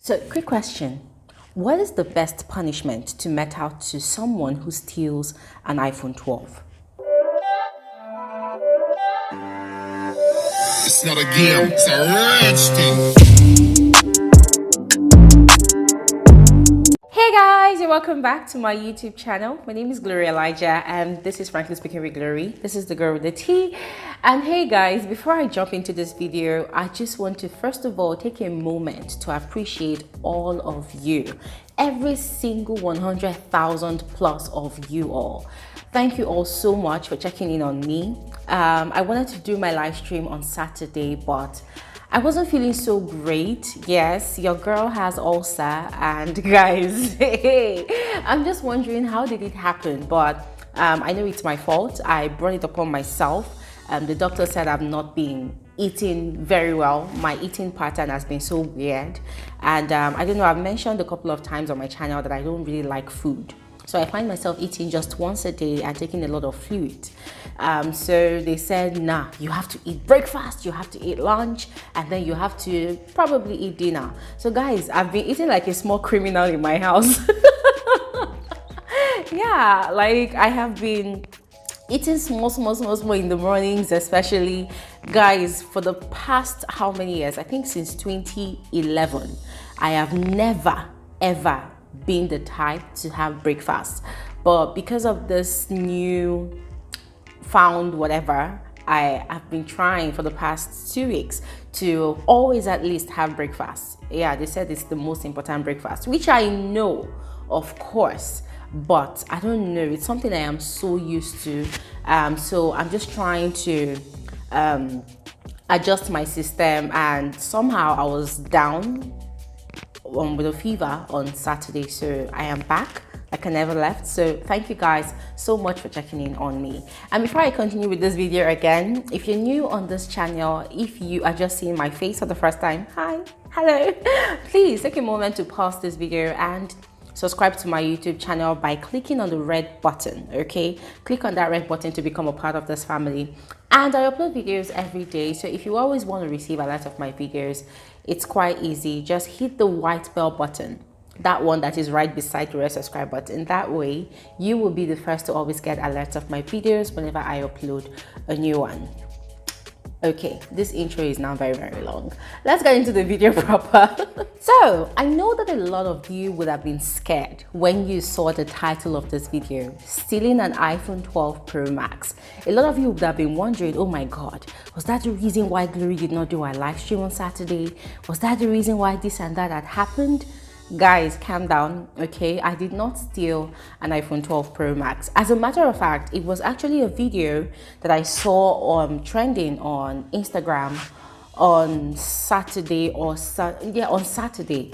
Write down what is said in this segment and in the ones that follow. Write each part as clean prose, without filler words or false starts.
So, quick question. What is the best punishment to mete out to someone who steals an iPhone 12? It's not a game, it's a rich thing. Hey guys, and welcome back to my YouTube channel. My name is Glory Elijah, and this is Frankly Speaking with Glory. This is the girl with the T. And hey guys, before I jump into this video, I just want to first of all take a moment to appreciate all of you, every single 100,000 plus of you all. Thank you all so much for checking in on me. I wanted to do my live stream on Saturday, but I wasn't feeling so great. Yes, your girl has ulcer, and guys, I'm just wondering how did it happen, but I know it's my fault. I brought it upon myself. The doctor said I've not been eating very well. My eating pattern has been so weird, and I don't know, I've mentioned a couple of times on my channel that I don't really like food. So I find myself eating just once a day and taking a lot of fluid. So they said, nah, you have to eat breakfast, you have to eat lunch, and then you have to probably eat dinner. So guys, I've been eating like a small criminal in my house. Yeah, like I have been eating small in the mornings, especially. Guys, for the past how many years? I think since 2011, I have never, ever been the type to have breakfast, but because of this new found whatever, I have been trying for the past 2 weeks to always at least have breakfast. Yeah, they said it's the most important breakfast, which I know, of course, but I don't know, it's something I am so used to. So I'm just trying to adjust my system, and somehow I was down with a fever on Saturday, so I am back like I never left. So thank you guys so much for checking in on me. And before I continue with this video again, if you're new on this channel, if you are just seeing my face for the first time, hi, hello, please take a moment to pause this video and subscribe to my YouTube channel by clicking on the red button. Okay, click on that red button to become a part of this family. And I upload videos every day, so if you always want to receive alerts of my videos, it's quite easy. Just hit the white bell button, that one that is right beside the red subscribe button. That way you will be the first to always get alerts of my videos whenever I upload a new one. Okay, this intro is now very long. Let's get into the video proper. So I know that a lot of you would have been scared when you saw the title of this video, stealing an iPhone 12 Pro Max. A lot of you would have been wondering, oh my god, was that the reason why Glory did not do our live stream on Saturday? Was that the reason why this and that had happened? Guys, calm down, okay? I did not steal an iPhone 12 Pro Max. As a matter of fact, it was actually a video that I saw trending on Instagram on Saturday on Saturday.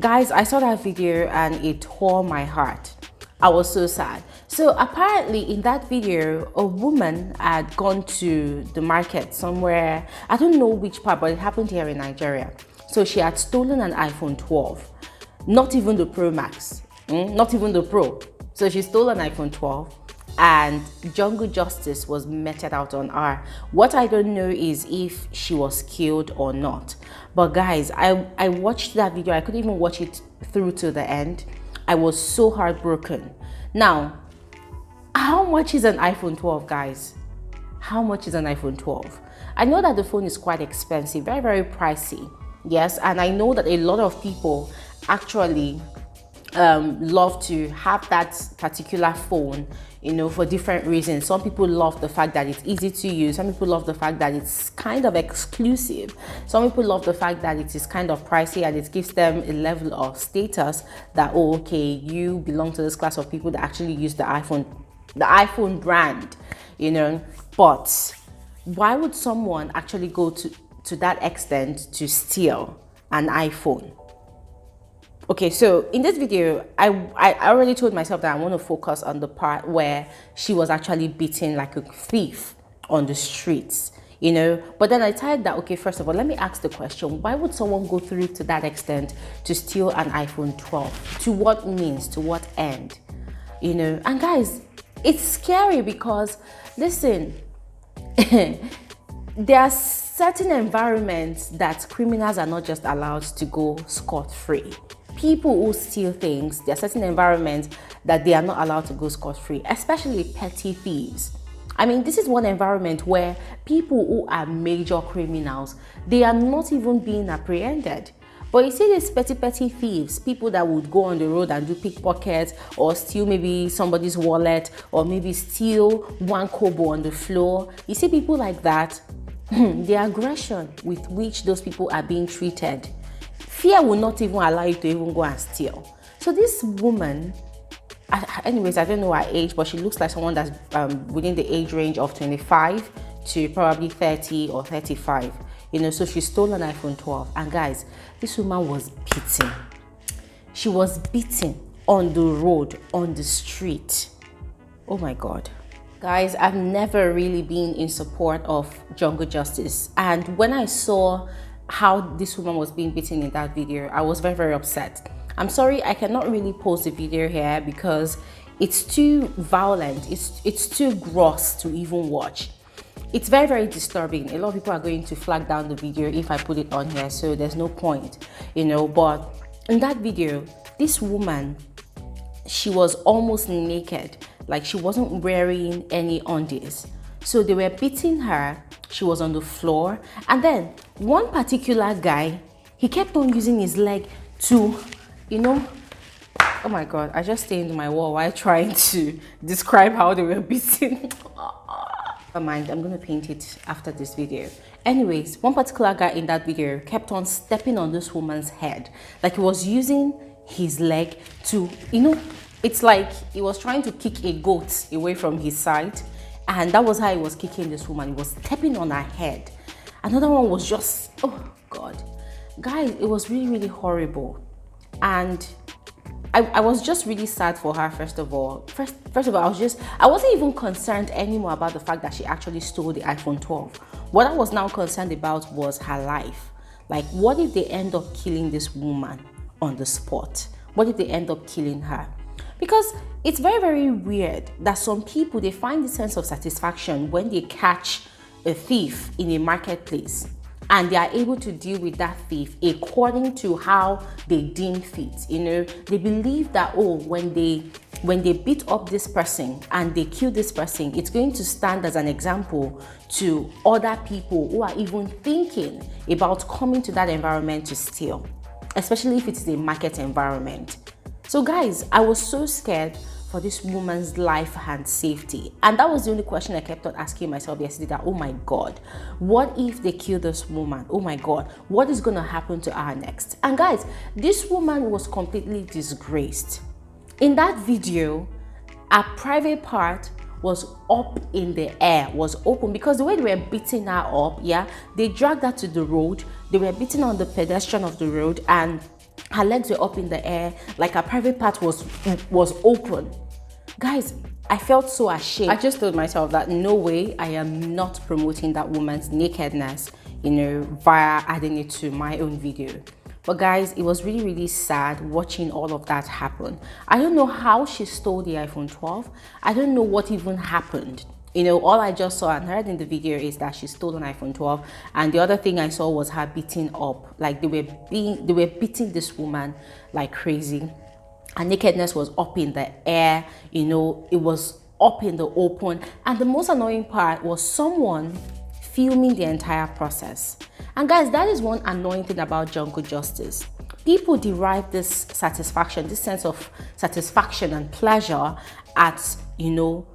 Guys, I saw that video and it tore my heart. I was so sad. So apparently in that video, a woman had gone to the market somewhere. I don't know which part, but it happened here in Nigeria. So she had stolen an iPhone 12. Not even the Pro Max, not even the Pro. So she stole an iPhone 12 and jungle justice was meted out on her. What I don't know is if she was killed or not. But guys, I watched that video. I couldn't even watch it through to the end. I was so heartbroken. Now, how much is an iPhone 12, guys? How much is an iPhone 12? I know that the phone is quite expensive, very pricey. Yes, and I know that a lot of people actually love to have that particular phone, you know, for different reasons. Some people love the fact that it's easy to use. Some people love the fact that it's kind of exclusive. Some people love the fact that it is kind of pricey and it gives them a level of status that, oh, okay, you belong to this class of people that actually use the iPhone brand, you know. But why would someone actually go to that extent to steal an iPhone? Okay, so in this video, I already told myself that I want to focus on the part where she was actually beaten like a thief on the streets, you know. But then I decided that, okay, first of all, let me ask the question, why would someone go through to that extent to steal an iPhone 12? To what means? To what end? You know, and guys, it's scary because, listen, there's certain environments that criminals are not just allowed to go scot-free. People who steal things, there are certain environments that they are not allowed to go scot-free, especially petty thieves. I mean, this is one environment where people who are major criminals, they are not even being apprehended. But you see these petty thieves, people that would go on the road and do pickpockets or steal maybe somebody's wallet or maybe steal one kobo on the floor. You see people like that, the aggression with which those people are being treated, fear will not even allow you to even go and steal. So this woman, anyways, I don't know her age, but she looks like someone that's within the age range of 25 to probably 30 or 35. You know, so she stole an iPhone 12. And guys, this woman was beaten. She was beaten on the road, on the street. Oh my God. Guys, I've never really been in support of jungle justice. And when I saw how this woman was being beaten in that video, I was very, very upset. I'm sorry, I cannot really post the video here because it's too violent. It's too gross to even watch. It's very, very disturbing. A lot of people are going to flag down the video if I put it on here, so there's no point, you know. But in that video, this woman, she was almost naked, like she wasn't wearing any undies. So they were beating her, she was on the floor, and then one particular guy, he kept on using his leg to, you know, oh my God, I just stained my wall while trying to describe how they were beating. Never mind, I'm gonna paint it after this video. Anyways, one particular guy in that video kept on stepping on this woman's head, like he was using his leg to, you know, it's like he was trying to kick a goat away from his side, and that was how he was kicking this woman. He was stepping on her head. Another one was just, oh God, guys, it was really, really horrible. And I was just really sad for her. First of all, I wasn't even concerned anymore about the fact that she actually stole the iPhone 12. What I was now concerned about was her life. Like, what if they end up killing this woman on the spot? What if they end up killing her? Because it's very, very weird that some people, they find the sense of satisfaction when they catch a thief in a marketplace, and they are able to deal with that thief according to how they deem fit. You know, they believe that, oh, when they beat up this person and they kill this person, it's going to stand as an example to other people who are even thinking about coming to that environment to steal, especially if it's a market environment. So guys, I was so scared for this woman's life and safety. And that was the only question I kept on asking myself yesterday, that, oh my God, what if they kill this woman? Oh my God, what is going to happen to her next? And guys, this woman was completely disgraced. In that video, her private part was up in the air, was open, because the way they were beating her up, yeah, they dragged her to the road, they were beating on the pedestrian of the road, and her legs were up in the air, like her private part was open. Guys, I felt so ashamed. I just told myself that no way, I am not promoting that woman's nakedness, you know, via adding it to my own video. But guys, it was really, really sad watching all of that happen. I don't know how she stole the iPhone 12. I don't know what even happened. You know, all I just saw and heard in the video is that she stole an iPhone 12, and the other thing I saw was her beating up. Like they were beating this woman like crazy. Her nakedness was up in the air, you know, it was up in the open. And the most annoying part was someone filming the entire process. And guys, that is one annoying thing about jungle justice. People derive this satisfaction, this sense of satisfaction and pleasure at, you know,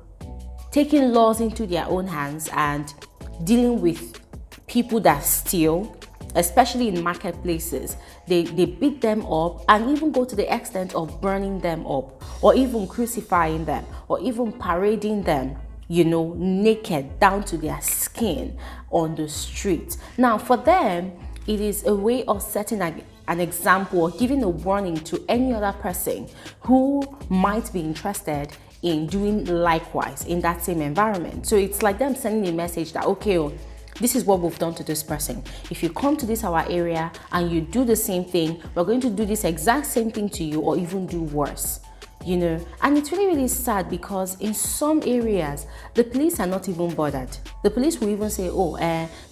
taking laws into their own hands and dealing with people that steal, especially in marketplaces. They beat them up and even go to the extent of burning them up, or even crucifying them, or even parading them, you know, naked down to their skin on the street. Now, for them, it is a way of setting an example or giving a warning to any other person who might be interested in doing likewise in that same environment. So it's like them sending a message that, okay, this is what we've done to this person. If you come to this our area and you do the same thing, we're going to do this exact same thing to you, or even do worse. you know. And it's really, really sad because in some areas, the police are not even bothered. The police will even say, oh,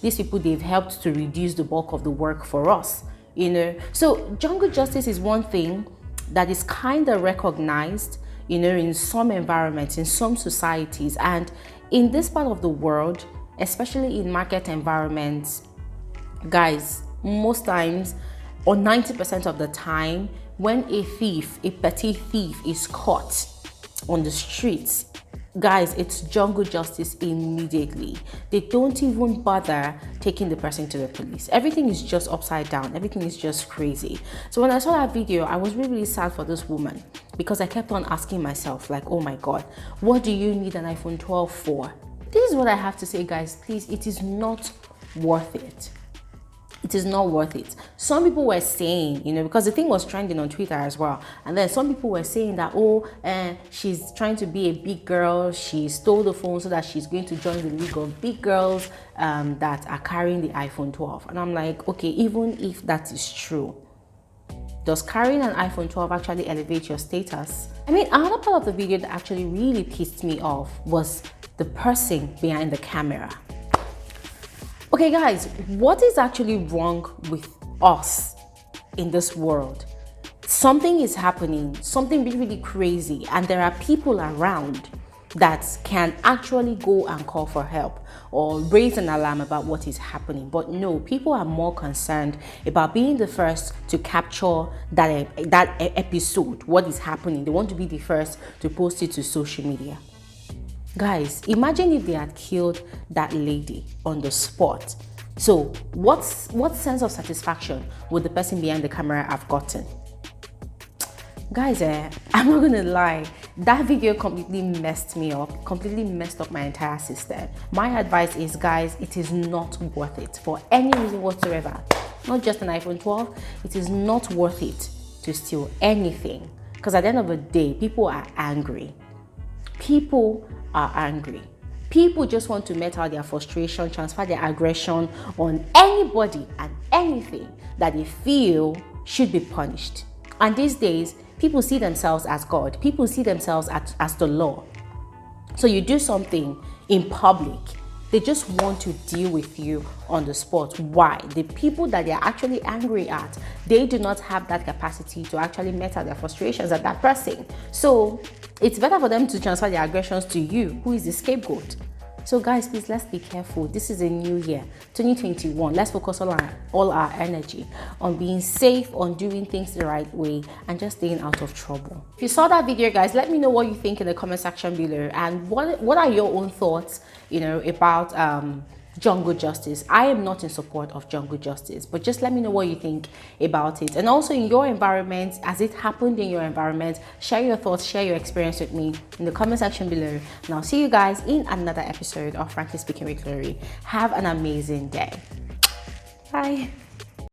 these people, they've helped to reduce the bulk of the work for us, you know. So jungle justice is one thing that is kind of recognized, you know, in some environments, in some societies. And in this part of the world, especially in market environments, guys, most times, or 90% of the time, when a thief, a petty thief, is caught on the streets, guys, it's jungle justice immediately. They don't even bother taking the person to the police. Everything is just upside down. Everything is just crazy. So when I saw that video, I was really, really sad for this woman, because I kept on asking myself, like, oh my God, what do you need an iPhone 12 for? This is what I have to say, guys. Please, it is not worth it. It is not worth it. Some people were saying, you know, because the thing was trending on Twitter as well, and then some people were saying that, oh, she's trying to be a big girl, she stole the phone so that she's going to join the league of big girls that are carrying the iPhone 12. And I'm like, okay, even if that is true, does carrying an iPhone 12 actually elevate your status? I mean, another part of the video that actually really pissed me off was the person behind the camera. Okay, guys, what is actually wrong with us in this world? Something is happening, something really, really crazy, and there are people around that can actually go and call for help or raise an alarm about what is happening. But no, people are more concerned about being the first to capture that episode, what is happening. They want to be the first to post it to social media. Guys, imagine if they had killed that lady on the spot. So what sense of satisfaction would the person behind the camera have gotten? Guys, I'm not gonna lie, that video completely messed me up, completely messed up my entire system. My advice is, guys, it is not worth it for any reason whatsoever. Not just an iPhone 12, it is not worth it to steal anything, because at the end of the day, people are angry. People are angry. People just want to let out their frustration, transfer their aggression on anybody and anything that they feel should be punished. And these days, people see themselves as God. People see themselves as the law. So you do something in public, they just want to deal with you on the spot. Why? The people that they're actually angry at, they do not have that capacity to actually met out their frustrations at that person. So it's better for them to transfer their aggressions to you, who is the scapegoat. So guys, please, let's be careful. This is a new year, 2021. Let's focus all our energy on being safe, on doing things the right way, and just staying out of trouble. If you saw that video, guys, let me know what you think in the comment section below, and what are your own thoughts, you know, about jungle justice. I am not in support of jungle justice, but just let me know what you think about it. And also in your environment, as it happened in your environment, share your thoughts, share your experience with me in the comment section below. And I'll see you guys in another episode of Frankly Speaking with Glory. Have an amazing day. Bye.